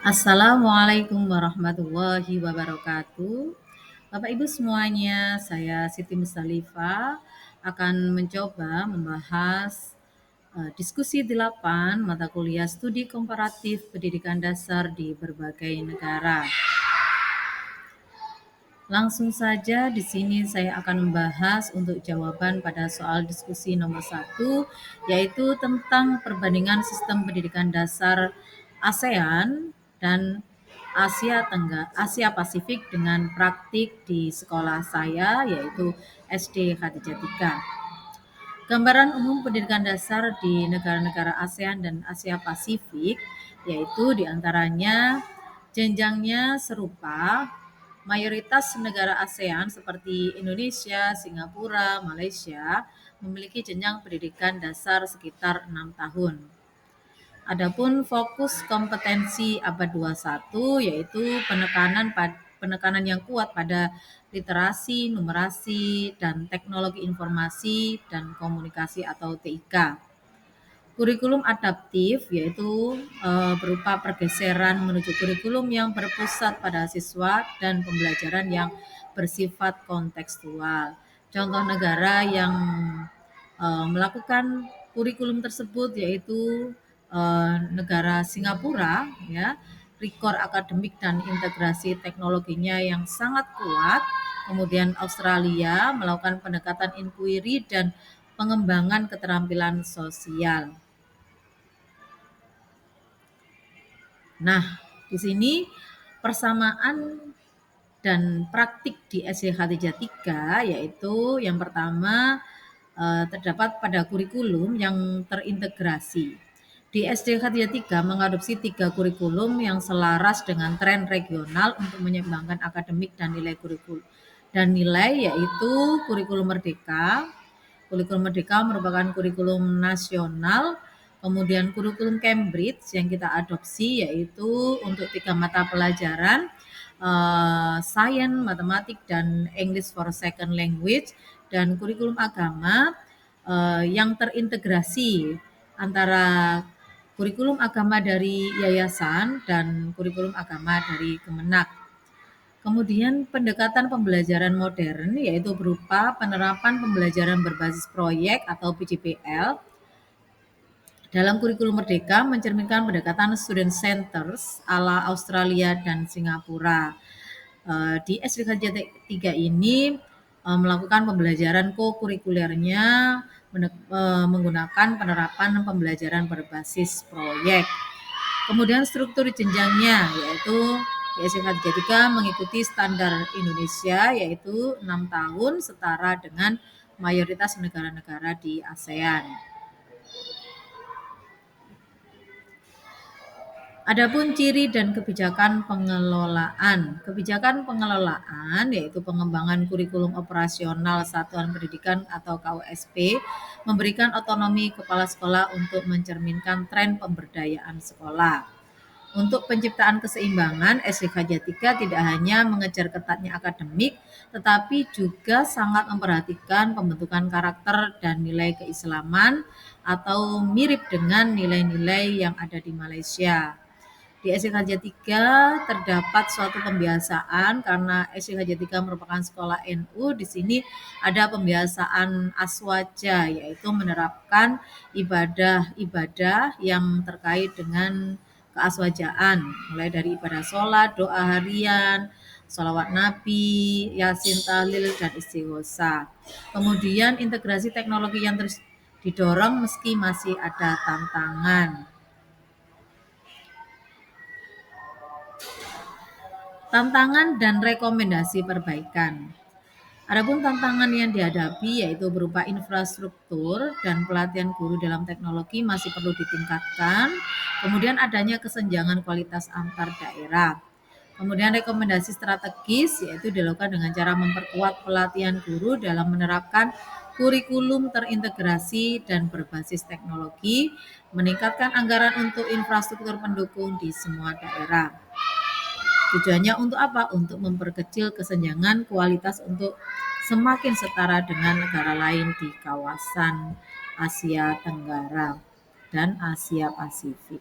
Assalamualaikum warahmatullahi wabarakatuh. Bapak Ibu semuanya, saya Siti Mustalifah akan mencoba membahas diskusi 8 mata kuliah studi komparatif pendidikan dasar di berbagai negara. Langsung saja di sini saya akan membahas untuk jawaban pada soal diskusi nomor 1, yaitu tentang perbandingan sistem pendidikan dasar ASEAN dan Asia Pasifik dengan praktik di sekolah saya, yaitu SD Khadijah 3. Gambaran umum pendidikan dasar di negara-negara ASEAN dan Asia Pasifik, yaitu diantaranya jenjangnya serupa. Mayoritas negara ASEAN seperti Indonesia, Singapura, Malaysia memiliki jenjang pendidikan dasar sekitar 6 tahun. Adapun fokus kompetensi abad 21 yaitu penekanan yang kuat pada literasi, numerasi, dan teknologi informasi dan komunikasi atau TIK. Kurikulum adaptif yaitu berupa pergeseran menuju kurikulum yang berpusat pada siswa dan pembelajaran yang bersifat kontekstual. Contoh negara yang melakukan kurikulum tersebut yaitu negara Singapura, ya, rekor akademik dan integrasi teknologinya yang sangat kuat. Kemudian Australia melakukan pendekatan inquiry dan pengembangan keterampilan sosial. Nah, di sini persamaan dan praktik di SD Khadijah 3 yaitu yang pertama terdapat pada kurikulum yang terintegrasi. Di SD Khadijah 3 mengadopsi 3 kurikulum yang selaras dengan tren regional untuk menyeimbangkan akademik dan nilai kurikulum. Dan nilai yaitu kurikulum merdeka. Kurikulum merdeka merupakan kurikulum nasional. Kemudian kurikulum Cambridge yang kita adopsi yaitu untuk 3 mata pelajaran, Sains, Matematik, dan English for Second Language, dan kurikulum agama yang terintegrasi antara kurikulum agama dari yayasan dan kurikulum agama dari Kemenak. Kemudian pendekatan pembelajaran modern yaitu berupa penerapan pembelajaran berbasis proyek atau PJPL. Dalam kurikulum merdeka mencerminkan pendekatan student centers ala Australia dan Singapura. Di SD Khadijah 3 ini melakukan pembelajaran ko-kurikulernya menggunakan penerapan pembelajaran berbasis proyek. Kemudian struktur jenjangnya yaitu di SD Khadijah 3 mengikuti standar Indonesia yaitu 6 tahun setara dengan mayoritas negara-negara di ASEAN. Adapun ciri dan kebijakan pengelolaan. Kebijakan pengelolaan yaitu pengembangan kurikulum operasional satuan pendidikan atau KUSP memberikan otonomi kepala sekolah untuk mencerminkan tren pemberdayaan sekolah. Untuk penciptaan keseimbangan, SD Khadijah 3 tidak hanya mengejar ketatnya akademik, tetapi juga sangat memperhatikan pembentukan karakter dan nilai keislaman atau mirip dengan nilai-nilai yang ada di Malaysia. Di SD Khadijah 3 terdapat suatu pembiasaan karena SD Khadijah 3 merupakan sekolah NU. Di sini ada pembiasaan aswaja yaitu menerapkan ibadah-ibadah yang terkait dengan keaswajaan, mulai dari ibadah sholat, doa harian, sholawat Nabi, Yasin Tahlil, dan istighosa. Kemudian integrasi teknologi yang terus didorong meski masih ada tantangan. Tantangan dan rekomendasi perbaikan. Adapun tantangan yang dihadapi yaitu berupa infrastruktur dan pelatihan guru dalam teknologi masih perlu ditingkatkan. Kemudian adanya kesenjangan kualitas antar daerah. Kemudian rekomendasi strategis yaitu dilakukan dengan cara memperkuat pelatihan guru dalam menerapkan kurikulum terintegrasi dan berbasis teknologi, meningkatkan anggaran untuk infrastruktur pendukung di semua daerah. Tujuannya untuk apa? Untuk memperkecil kesenjangan kualitas untuk semakin setara dengan negara lain di kawasan Asia Tenggara dan Asia Pasifik.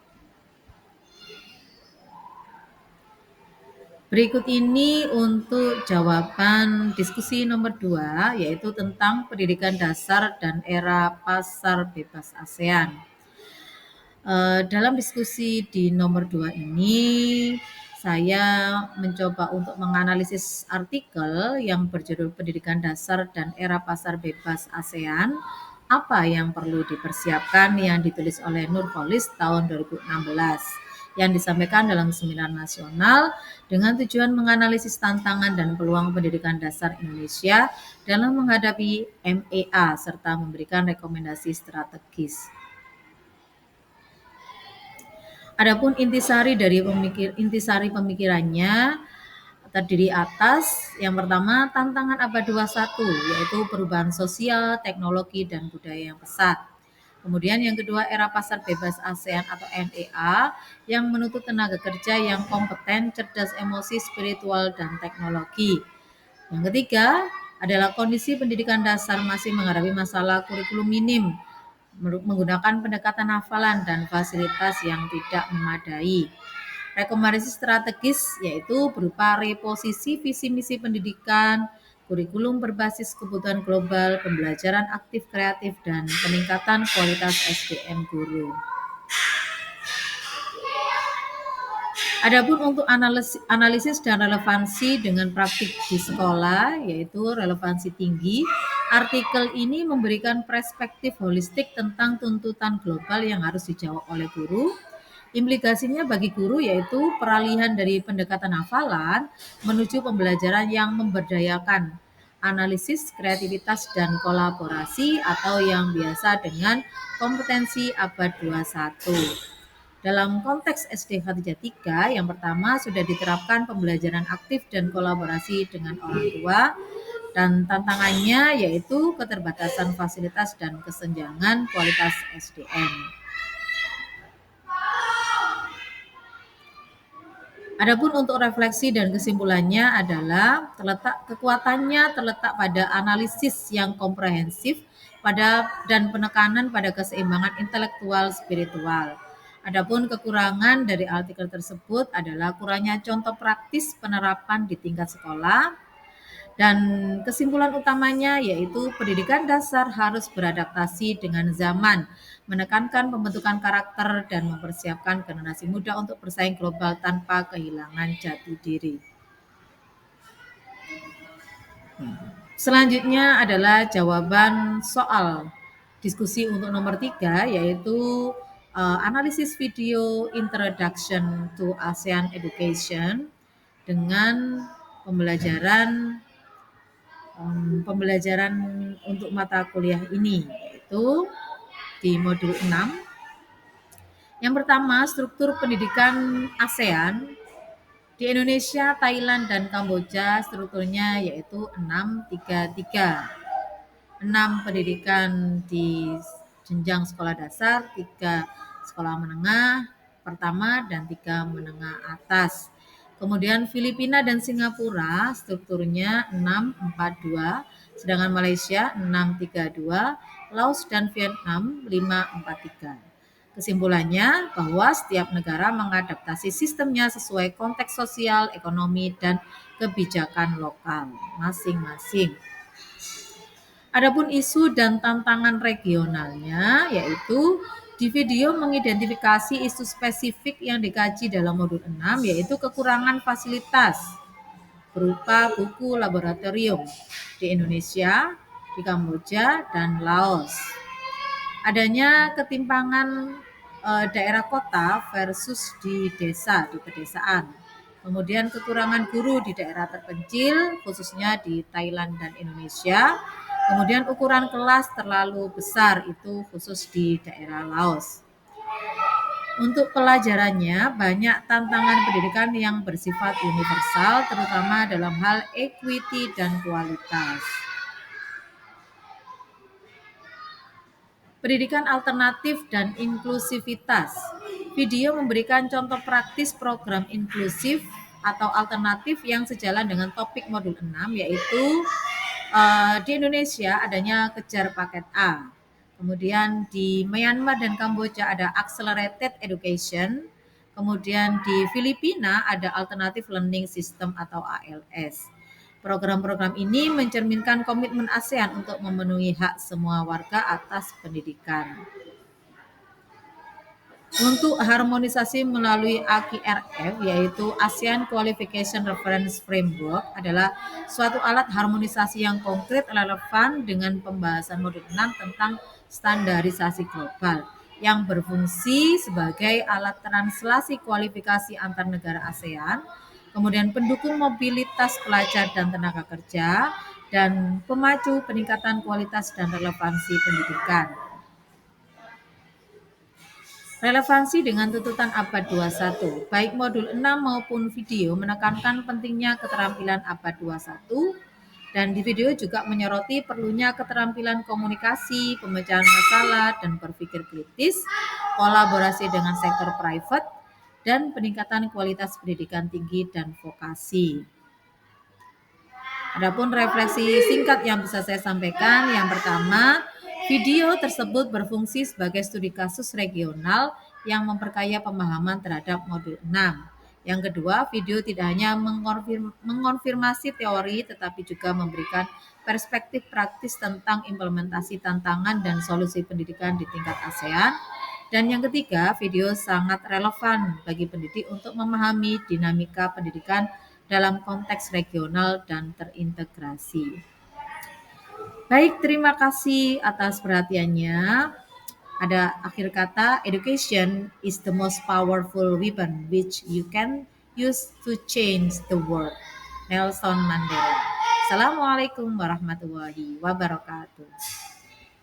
Berikut ini untuk jawaban diskusi nomor 2, yaitu tentang pendidikan dasar dan era pasar bebas ASEAN. Dalam diskusi di nomor 2 ini, saya mencoba untuk menganalisis artikel yang berjudul Pendidikan Dasar dan Era Pasar Bebas ASEAN, apa yang perlu dipersiapkan, yang ditulis oleh Nurholis tahun 2016, yang disampaikan dalam seminar nasional dengan tujuan menganalisis tantangan dan peluang pendidikan dasar Indonesia dalam menghadapi MEA serta memberikan rekomendasi strategis. Adapun intisari pemikirannya terdiri atas yang pertama tantangan abad 21 yaitu perubahan sosial, teknologi dan budaya yang pesat. Kemudian yang kedua era pasar bebas ASEAN atau MEA yang menuntut tenaga kerja yang kompeten, cerdas emosi, spiritual dan teknologi. Yang ketiga adalah kondisi pendidikan dasar masih menghadapi masalah kurikulum minim menggunakan pendekatan hafalan dan fasilitas yang tidak memadai. Rekomendasi strategis yaitu berupa reposisi visi misi pendidikan, kurikulum berbasis kebutuhan global, pembelajaran aktif kreatif, dan peningkatan kualitas SDM guru. Adapun untuk analisis dan relevansi dengan praktik di sekolah, yaitu relevansi tinggi, artikel ini memberikan perspektif holistik tentang tuntutan global yang harus dijawab oleh guru. Implikasinya bagi guru yaitu peralihan dari pendekatan hafalan menuju pembelajaran yang memberdayakan analisis, kreativitas, dan kolaborasi atau yang biasa dengan kompetensi abad 21. Dalam konteks SD Khatijah 3, yang pertama sudah diterapkan pembelajaran aktif dan kolaborasi dengan orang tua, dan tantangannya yaitu keterbatasan fasilitas dan kesenjangan kualitas SDM. Adapun untuk refleksi dan kesimpulannya adalah kekuatannya terletak pada analisis yang komprehensif dan penekanan pada keseimbangan intelektual spiritual. Adapun kekurangan dari artikel tersebut adalah kurangnya contoh praktis penerapan di tingkat sekolah, dan kesimpulan utamanya yaitu pendidikan dasar harus beradaptasi dengan zaman, menekankan pembentukan karakter dan mempersiapkan generasi muda untuk bersaing global tanpa kehilangan jati diri. Selanjutnya adalah jawaban soal diskusi untuk nomor 3, yaitu analisis video Introduction to ASEAN Education dengan pembelajaran untuk mata kuliah ini, yaitu di modul 6. Yang pertama, struktur pendidikan ASEAN. Di Indonesia, Thailand, dan Kamboja strukturnya yaitu 6-3-3. 6 pendidikan di jenjang sekolah dasar, 3 sekolah menengah pertama, dan 3 menengah atas. Kemudian Filipina dan Singapura strukturnya 6-4-2, sedangkan Malaysia 6-3-2, Laos dan Vietnam 5-4-3. Kesimpulannya bahwa setiap negara mengadaptasi sistemnya sesuai konteks sosial, ekonomi, dan kebijakan lokal masing-masing. Adapun isu dan tantangan regionalnya yaitu di video mengidentifikasi isu spesifik yang dikaji dalam modul 6 yaitu kekurangan fasilitas berupa buku laboratorium di Indonesia, di Kamboja, dan Laos. Adanya ketimpangan daerah kota versus di desa, di pedesaan. Kemudian kekurangan guru di daerah terpencil, khususnya di Thailand dan Indonesia. Kemudian ukuran kelas terlalu besar, itu khusus di daerah Laos. Untuk pelajarannya, banyak tantangan pendidikan yang bersifat universal, terutama dalam hal equity dan kualitas. Pendidikan alternatif dan inklusivitas. Video memberikan contoh praktis program inklusif atau alternatif yang sejalan dengan topik modul 6, yaitu di Indonesia adanya Kejar Paket A. Kemudian di Myanmar dan Kamboja ada Accelerated Education. Kemudian di Filipina ada Alternative Learning System atau ALS. Program-program ini mencerminkan komitmen ASEAN untuk memenuhi hak semua warga atas pendidikan. Untuk harmonisasi melalui AQRF, yaitu ASEAN Qualification Reference Framework, adalah suatu alat harmonisasi yang konkret relevan dengan pembahasan modul 6 tentang standarisasi global yang berfungsi sebagai alat translasi kualifikasi antar negara ASEAN, kemudian pendukung mobilitas pelajar dan tenaga kerja, dan pemacu peningkatan kualitas dan relevansi pendidikan. Relevansi dengan tuntutan abad 21, baik modul 6 maupun video menekankan pentingnya keterampilan abad 21 dan di video juga menyoroti perlunya keterampilan komunikasi, pemecahan masalah, dan berpikir kritis, kolaborasi dengan sektor private, dan peningkatan kualitas pendidikan tinggi dan vokasi. Adapun refleksi singkat yang bisa saya sampaikan, yang pertama, video tersebut berfungsi sebagai studi kasus regional yang memperkaya pemahaman terhadap modul 6. Yang kedua, video tidak hanya mengonfirmasi teori tetapi juga memberikan perspektif praktis tentang implementasi tantangan dan solusi pendidikan di tingkat ASEAN. Dan yang ketiga, video sangat relevan bagi pendidik untuk memahami dinamika pendidikan dalam konteks regional dan terintegrasi. Baik, terima kasih atas perhatiannya. Ada akhir kata, education is the most powerful weapon which you can use to change the world. Nelson Mandela. Assalamualaikum warahmatullahi wabarakatuh.